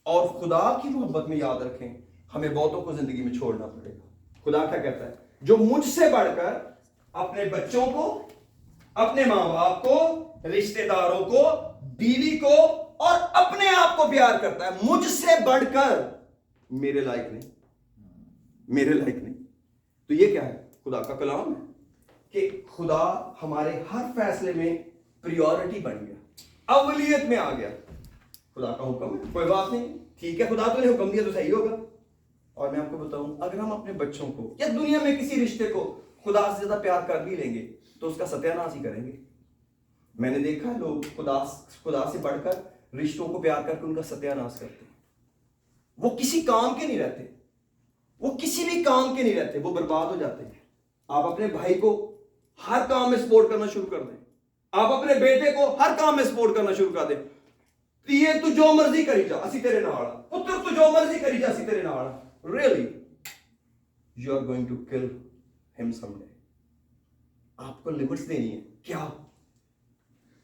Speaker 1: اور خدا کی محبت میں یاد رکھیں ہمیں بہتوں کو زندگی میں چھوڑنا پڑے گا. خدا کیا کہتا ہے؟ جو مجھ سے بڑھ کر اپنے بچوں کو, اپنے ماں باپ کو, رشتہ داروں کو, بیوی کو اور اپنے آپ کو پیار کرتا ہے, مجھ سے بڑھ کر, میرے لائق نہیں, میرے لائق نہیں. تو یہ کیا ہے؟ خدا کا کلام ہے کہ خدا ہمارے ہر فیصلے میں پریورٹی بن گیا, اولیت میں آ گیا. خدا کا حکم ہے, کوئی بات نہیں, ٹھیک ہے, خدا تو نے حکم دیا تو صحیح ہوگا. اور میں آپ کو بتاؤں, اگر ہم اپنے بچوں کو یا دنیا میں کسی رشتے کو خدا سے زیادہ پیار کر بھی لیں گے تو اس کا ستیہ ناش ہی کریں گے. میں نے دیکھا لوگ خدا سے بڑھ کر رشتوں کو پیار کر کے ان کا ستیہ ناش کرتے ہیں. وہ کسی کام کے نہیں رہتے, وہ کسی بھی کام کے نہیں رہتے, وہ برباد ہو جاتے ہیں. آپ اپنے بھائی کو ہر کام میں سپورٹ کرنا شروع کر دیں, آپ اپنے بیٹے کو ہر کام میں سپورٹ کرنا شروع کر دیں. یہ تو جو مرضی کری جا اسی تیرے نال, پتر تو جو مرضی کری جا اسی تیرے نال. Really? You are going to kill him someday. آپ کو لمٹس دینی ہے. کیا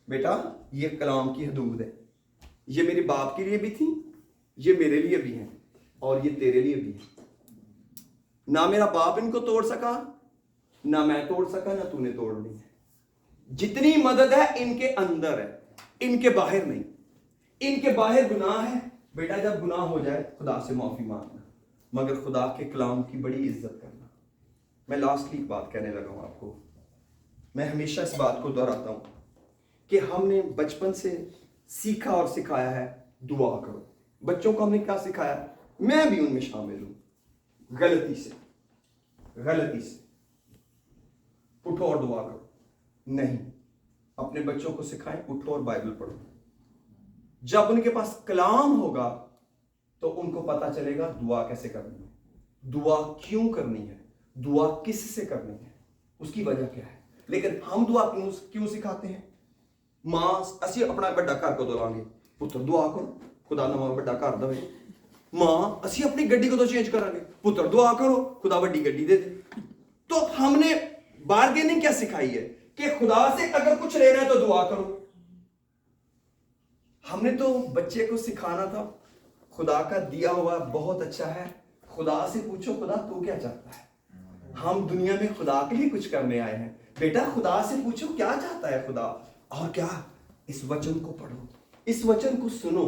Speaker 1: بیٹا؟ یہ کلام کی حدود ہے. یہ میرے باپ کے لیے بھی تھی, یہ میرے لیے بھی ہیں, اور یہ تیرے لیے بھی ہیں. نہ میرا باپ ان کو توڑ سکا, نہ میں توڑ سکا, نہ تو نے توڑنی ہے. جتنی مدد ہے ان کے اندر ہے, ان کے باہر نہیں. ان کے باہر گناہ ہے. بیٹا جب گناہ ہو جائے خدا سے معافی مانگنا, مگر خدا کے کلام کی بڑی عزت کرنا. میں لاسٹلی ایک بات کہنے لگا ہوں آپ کو. میں ہمیشہ اس بات کو دہراتا ہوں کہ ہم نے بچپن سے سیکھا اور سکھایا ہے دعا کرو. بچوں کو ہم نے کیا سکھایا؟ میں بھی ان میں شامل ہوں. غلطی سے اٹھو اور دعا کرو. نہیں, اپنے بچوں کو سکھائیں اٹھو اور بائبل پڑھو. جب ان کے پاس کلام ہوگا تو ان کو پتا چلے گا دعا کیسے کرنی ہے, دعا کیوں کرنی ہے, دعا کس سے کرنی ہے, اس کی وجہ کیا ہے. لیکن ہم دعا کیوں سکھاتے ہیں؟ ماں اسی اپنا بڑا گھر کو دلائیں گے, پتر دعا کرو خدا نہ بڑا گھر دے. ماں اسی اپنی گڈی کو تو چینج کریں گے, پتر دعا کرو خدا بڑی گڈی دے دے. تو ہم نے بارگیننگ کیا سکھائی ہے کہ خدا سے اگر کچھ لینا ہے تو دعا کرو. ہم نے تو بچے کو سکھانا تھا خدا کا دیا ہوا بہت اچھا ہے, خدا سے پوچھو خدا تو کیا چاہتا ہے. ہم دنیا میں خدا کے لیے کچھ کرنے آئے ہیں. بیٹا خدا سے پوچھو کیا چاہتا ہے خدا, اور کیا اس وچن کو پڑھو, اس وچن کو سنو.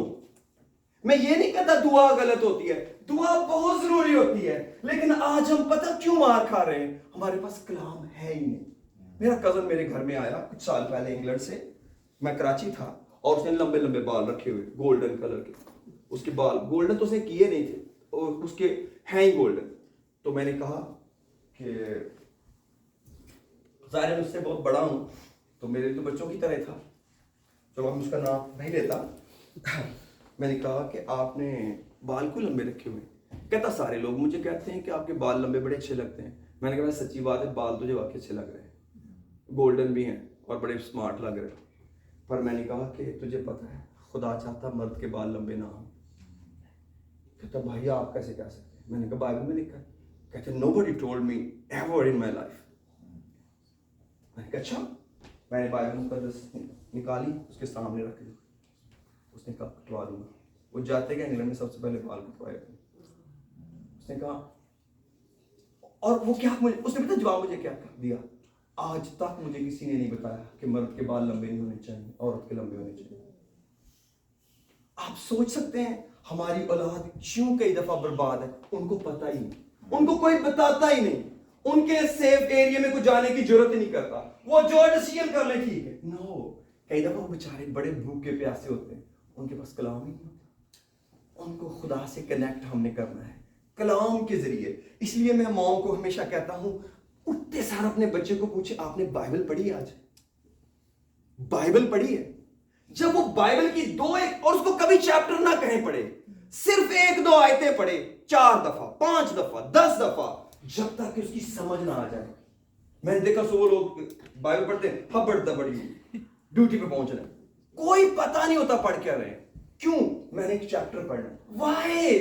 Speaker 1: میں یہ نہیں کہتا دعا غلط ہوتی ہے, دعا بہت ضروری ہوتی ہے, لیکن آج ہم پتہ کیوں مار کھا رہے ہیں؟ ہمارے پاس کلام ہے ہی نہیں. میرا کزن میرے گھر میں آیا کچھ سال پہلے انگلینڈ سے, میں کراچی تھا, اور اس نے لمبے لمبے بال رکھے ہوئے گولڈن کلر کے. اس کے بال گولڈن تو اس نے کیے نہیں تھے, اور اس کے ہیں ہی گولڈن. تو میں نے کہا کہ ظاہر ہے اس سے بہت بڑا ہوں تو میرے تو بچوں کی طرح تھا, جب ہم اس کا نام نہیں لیتا. میں نے کہا کہ آپ نے بال کو لمبے رکھے ہوئے. کہتا سارے لوگ مجھے کہتے ہیں کہ آپ کے بال لمبے بڑے اچھے لگتے ہیں. میں نے کہا سچی بات ہے, بال تجھے واقعی اچھے لگ رہے ہیں, گولڈن بھی ہیں اور بڑے اسمارٹ لگ رہے ہیں. پر میں نے کہا کہ تجھے پتہ ہے خدا چاہتا مرد کے بال لمبے نہ ہوں. کہتا بھائی آپ کیسے کہہ سکتے ہیں؟ میں نے کہا بائبل میں لکھا ہے. کہتے nobody told me ever in my life. میں نے کہا اچھا. میں نے بائبل مقدس نکالی, اس کے سامنے رکھ دی. اس نے کہا کٹوا دوں گا. وہ جاتے گئے انگلینڈ میں سب سے پہلے بال کٹوائے. اس نے کہا, اور وہ کیا مجھے, اس نے پتہ جواب مجھے کیا دیا, آج تک مجھے کسی نے نہیں بتایا کہ مرد کے بال لمبے نہیں ہونے چاہیے, عورت کے لمبے ہونے چاہیے. آپ سوچ سکتے ہیں ہماری اولاد کیوں کئی دفعہ برباد ہے؟ ان کو پتہ ہی نہیں, ان کو کوئی بتاتا ہی نہیں. ان کے سیف ایریا میں کوئی جانے کی ضرورت ہی نہیں کرتا, وہ جو ڈیسیژن کر لیں ٹھیک ہے. نو, کئی دفعہ وہ بیچارے بڑے بھوکے پیاسے ہوتے ہیں, ان کے پاس کلام ہی نہیں ہوتا. ان کو خدا سے کنیکٹ ہم نے کرنا ہے کلام کے ذریعے. اس لیے میں ماؤں کو ہمیشہ کہتا ہوں اٹھتے سار اپنے بچے کو پوچھے آپ نے بائبل پڑھی ہے آج؟ بائبل پڑھی ہے؟ جب وہ بائبل کی 2-1 اور اس کو کبھی چیپٹر نہ کہیں پڑھے, صرف 1-2 آیتیں پڑھے 4 دفعہ 5 دفعہ 10 دفعہ, جب تک کہ اس کی سمجھ نہ آ جائے. میں نے دیکھا وہ لوگ بائبل پڑھتے ہیں ہب بڑھتا بڑی ڈیوٹی پہ پہنچ رہے ہیں, کوئی پتہ نہیں ہوتا پڑھ کیا رہے ہیں. کیوں؟ میں نے ایک چیپٹر پڑھنا. وائی؟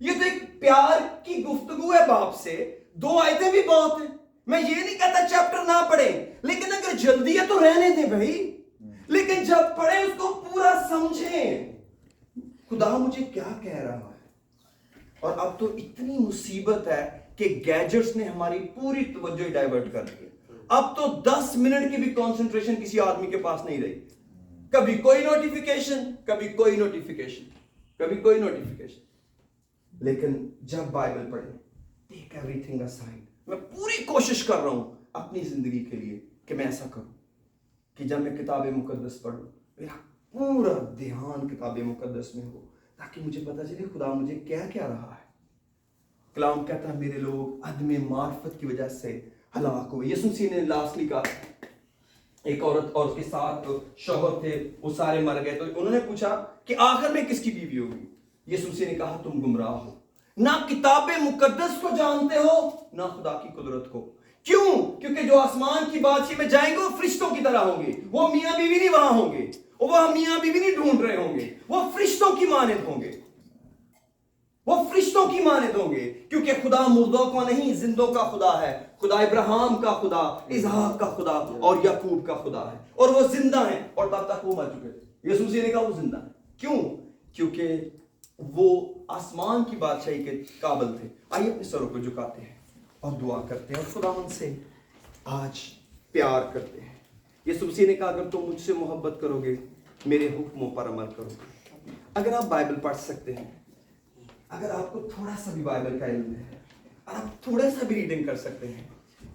Speaker 1: یہ تو ایک پیار کی گفتگو ہے باپ سے, 2 آیتیں بھی بہت ہیں. میں یہ نہیں کہتا چیپٹر نہ پڑھیں, لیکن اگر جلدی ہے تو رہنے دیں بھائی, لیکن جب پڑھیں اس کو پورا سمجھیں خدا مجھے کیا کہہ رہا ہے. اور اب تو اتنی مصیبت ہے کہ گیجٹس نے ہماری پوری توجہ ڈائیورٹ کر دی. اب تو 10 منٹ کی بھی کنسنٹریشن کسی آدمی کے پاس نہیں رہی. کبھی کوئی نوٹیفیکیشن, کبھی کوئی نوٹیفیکیشن, کبھی کوئی نوٹیفیکیشن. لیکن جب بائبل پڑھیں ٹیک ایوری تھنگ اسائڈ. میں پوری کوشش کر رہا ہوں اپنی زندگی کے لیے کہ میں ایسا کروں کہ جب میں کتاب مقدس پڑھوں میرا پورا دھیان کتاب مقدس میں ہو, تاکہ مجھے پتہ چلے خدا مجھے کیا کیا رہا ہے. کلام کہتا ہے میرے لوگ عدم معرفت کی وجہ سے ہلاک ہوئے. یسوع مسیح نے لاسٹلی کہا ایک عورت اور اس کے ساتھ شوہر تھے, وہ سارے مر گئے, تو انہوں نے پوچھا کہ آخر میں کس کی بیوی ہوگی. یسوع مسیح نے کہا تم گمراہ ہو, نہ کتاب مقدس کو جانتے ہو نہ خدا کی قدرت کو. کیوں؟ کیونکہ جو آسمان کی بادشاہی میں جائیں گے وہ فرشتوں کی طرح ہوں گے. وہ میاں بیوی نہیں وہاں ہوں گے, وہ میاں بیوی نہیں ڈھونڈ رہے ہوں گے, وہ فرشتوں کی مانند ہوں گے, وہ فرشتوں کی مانند ہوں گے. کیونکہ خدا مردوں کا نہیں زندوں کا خدا ہے. خدا ابراہیم کا خدا, اسحاق کا خدا اور یعقوب کا خدا ہے, اور وہ زندہ ہیں, اور تب تک وہ مر چکے تھے. یسوع مسیح نے کہا وہ زندہ ہیں. کیوں؟ کیونکہ وہ آسمان کی بادشاہی کے قابل تھے. آئیے اپنے سروں کو جھکاتے ہیں اور دعا کرتے ہیں اور خدا ان سے آج پیار کرتے ہیں. یسوع مسیح نے کہا اگر تم مجھ سے محبت کرو گے میرے حکموں پر عمل کرو گے. اگر آپ بائبل پڑھ سکتے ہیں, اگر آپ کو تھوڑا سا بھی بائبل کا علم ہے, آپ تھوڑا سا بھی ریڈنگ کر سکتے ہیں,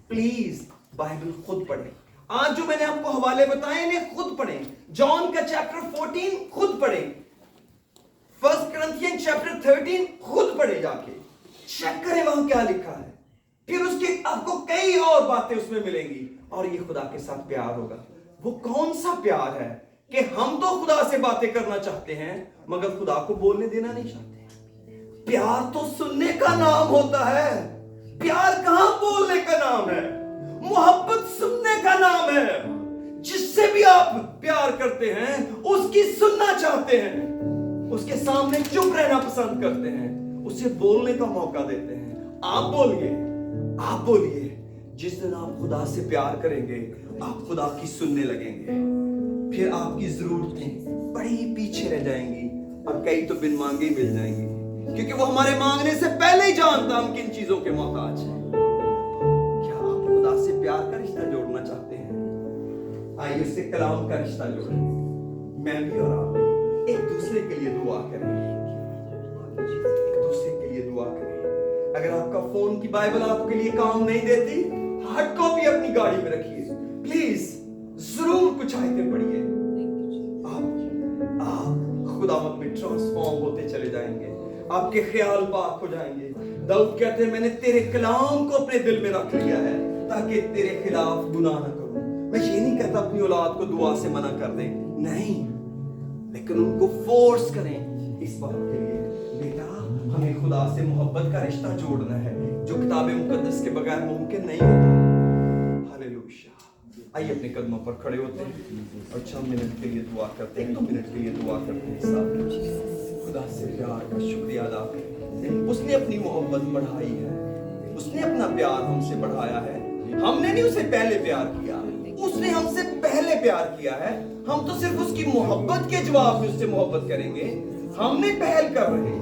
Speaker 1: پلیز بائبل خود پڑھیں. آج جو میں نے آپ کو حوالے بتائے انہیں خود پڑھیں. جان کا چیپٹر 14 خود پڑھیں, 1 کرنتھین چیپٹر 13 خود پڑھیں, جا کے چیک کریں وہاں کیا لکھا ہے. پھر اس کے آپ کو کئی اور باتیں اس میں ملیں گی, اور یہ خدا کے ساتھ پیار ہوگا. وہ کون سا پیار ہے کہ ہم تو خدا سے باتیں کرنا چاہتے ہیں مگر خدا کو بولنے دینا نہیں چاہتے. پیار تو سننے کا نام ہوتا ہے, پیار کہاں بولنے کا نام ہے. محبت سننے کا نام ہے. جس سے بھی آپ پیار کرتے ہیں اس کی سننا چاہتے ہیں, اس کے سامنے چپ رہنا پسند کرتے ہیں, اسے بولنے کا موقع دیتے ہیں. آپ بولیے, آپ بولیے. جس دن آپ خدا سے پیار کریں گے آپ خدا کی سننے لگیں گے, پھر آپ کی ضرورتیں بڑی پیچھے رہ جائیں گی, اور کئی تو بن مانگے ہی مل جائیں گی, کیونکہ وہ ہمارے مانگنے سے پہلے ہی جانتا ہم کن چیزوں کے محتاج ہیں. کیا آپ خدا سے پیار کا رشتہ جوڑنا چاہتے ہیں؟ آئیے اس سے کلام کا رشتہ جوڑیں. میں بھی اور آپ بھی ایک دوسرے کے لیے دعا کریں, ایک دوسرے کے لیے دعا کریں. اگر آپ کا فون کی بائبل آپ کے لیے کام نہیں دیتی, ہارڈ کاپی اپنی گاڑی میں رکھیے, پلیز ضرور کچھ آیتیں پڑھیے. آپ خداوند میں ٹرانسفارم ہوتے چلے جائیں گے, آپ کے خیال پاک ہو جائیں گے. داؤد کہتے ہیں میں نے تیرے کلام کو اپنے دل میں رکھ لیا ہے تاکہ تیرے خلاف گناہ نہ کروں. میں یہ نہیں کہتا اپنی اولاد کو دعا سے منع کر دیں, نہیں, لیکن ان کو فورس کریں اس بات کے لیے بیٹا ہمیں خدا سے محبت کا رشتہ جوڑنا ہے, جو کتاب مقدس کے بغیر ممکن نہیں ہوتا. ہاللیلویا. آئیے اپنے قدموں پر کھڑے ہوتے ہیں اور چند منٹ کے لیے دعا کرتے ہیں, 2 منٹ کے لیے دعا کرتے ہیں. سب خدا سے پیار کا شکریہ ادا کریں. اس نے اپنی محبت بڑھائی ہے, اس نے اپنا پیار ہم سے بڑھایا ہے. ہم نے نہیں اسے پہلے پیار کیا, اس نے ہم سے پہلے پیار کیا ہے. ہم تو صرف اس کی محبت کے جواب میں اس سے محبت کریں گے, ہم نے پہل کر رہے ہیں.